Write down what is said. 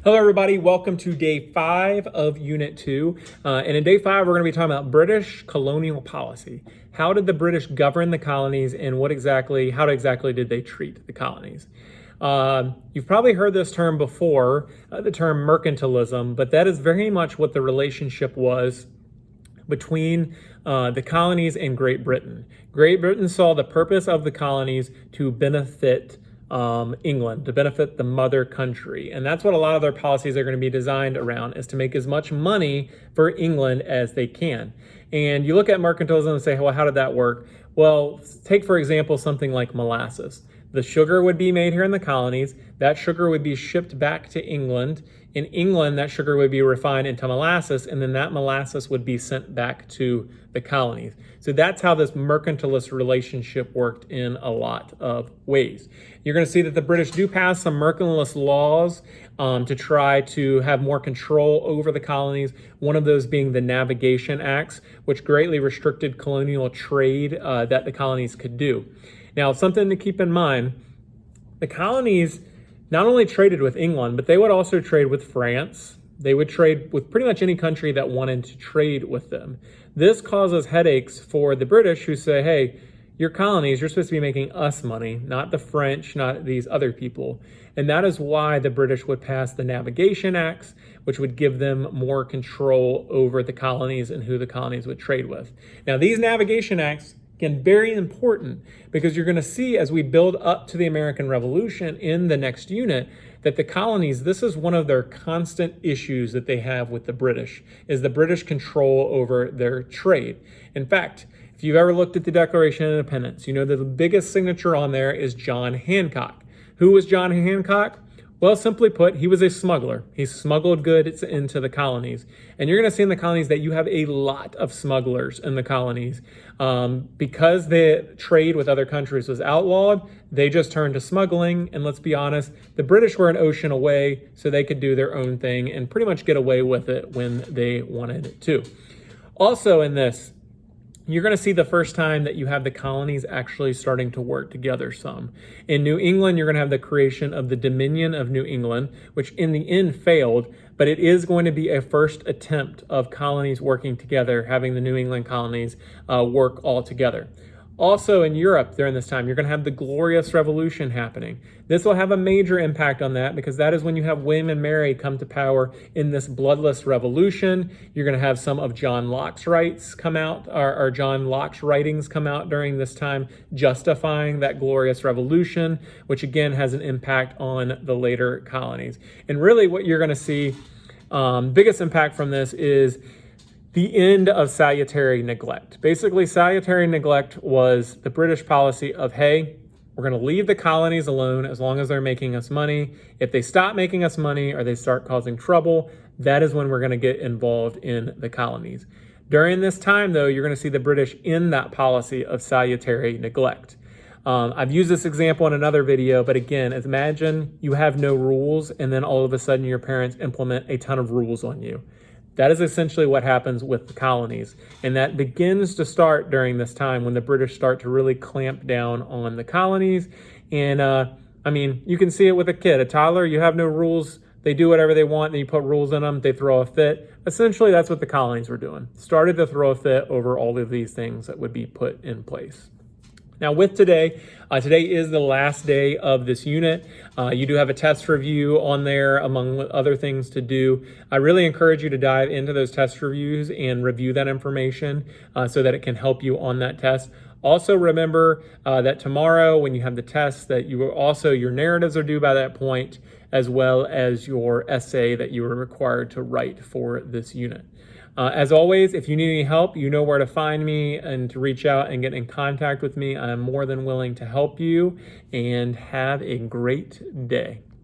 Hello, everybody. Welcome to day 5 of Unit 2. And in day 5, we're going to be talking about British colonial policy. How did the British govern the colonies, and how exactly did they treat the colonies? You've probably heard this term before, the term mercantilism, but that is very much what the relationship was between the colonies and Great Britain. Great Britain saw the purpose of the colonies to benefit England, to benefit the mother country. And that's what a lot of their policies are going to be designed around, is to make as much money for England as they can. And you look at mercantilism and say, well, how did that work? Well, take, for example, something like molasses. The sugar would be made here in the colonies. That sugar would be shipped back to England. In England, that sugar would be refined into molasses, and then that molasses would be sent back to the colonies. So that's how this mercantilist relationship worked in a lot of ways. You're going to see that the British do pass some mercantilist laws to try to have more control over the colonies, one of those being the Navigation Acts, which greatly restricted colonial trade that the colonies could do. Now, something to keep in mind, the colonies not only traded with England, but they would also trade with France. They would trade with pretty much any country that wanted to trade with them. This causes headaches for the British, who say, hey, your colonies, you're supposed to be making us money, not the French, not these other people. And that is why the British would pass the Navigation Acts, which would give them more control over the colonies and who the colonies would trade with. Now, these Navigation Acts, again, very important, because you're going to see as we build up to the American Revolution in the next unit that the colonies, this is one of their constant issues that they have with the British, is the British control over their trade. In fact, if you've ever looked at the Declaration of Independence, you know that the biggest signature on there is John Hancock. Who was John Hancock? Well, simply put, he was a smuggler. He smuggled goods into the colonies. And you're going to see in the colonies that you have a lot of smugglers in the colonies. Because the trade with other countries was outlawed, they just turned to smuggling. And let's be honest, the British were an ocean away, so they could do their own thing and pretty much get away with it when they wanted to. Also in this, you're going to see the first time that you have the colonies actually starting to work together some. In New England, you're going to have the creation of the Dominion of New England, which in the end failed, but it is going to be a first attempt of colonies working together, having the New England colonies work all together. Also in Europe during this time, you're going to have the Glorious Revolution happening. This will have a major impact on that, because that is when you have William and Mary come to power in this bloodless revolution. You're going to have some of John Locke's rights come out, or John Locke's writings come out during this time, justifying that Glorious Revolution, which again has an impact on the later colonies. And really what you're going to see, biggest impact from this is the end of salutary neglect. Basically, salutary neglect was the British policy of, hey, we're going to leave the colonies alone as long as they're making us money. If they stop making us money or they start causing trouble, that is when we're going to get involved in the colonies. During this time, though, you're going to see the British end that policy of salutary neglect. I've used this example in another video, but again, imagine you have no rules and then all of a sudden your parents implement a ton of rules on you. That is essentially what happens with the colonies. And that begins to start during this time when the British start to really clamp down on the colonies. And I mean, you can see it with a kid, a toddler. You have no rules. They do whatever they want. And you put rules in them. They throw a fit. Essentially, that's what the colonies were doing. Started to throw a fit over all of these things that would be put in place. Now with today, today is the last day of this unit. You do have a test review on there among other things to do. I really encourage you to dive into those test reviews and review that information so that it can help you on that test. Also remember that tomorrow when you have the test that your narratives are due by that point, as well as your essay that you are required to write for this unit. As always, if you need any help, you know where to find me and to reach out and get in contact with me. I'm more than willing to help you, and have a great day.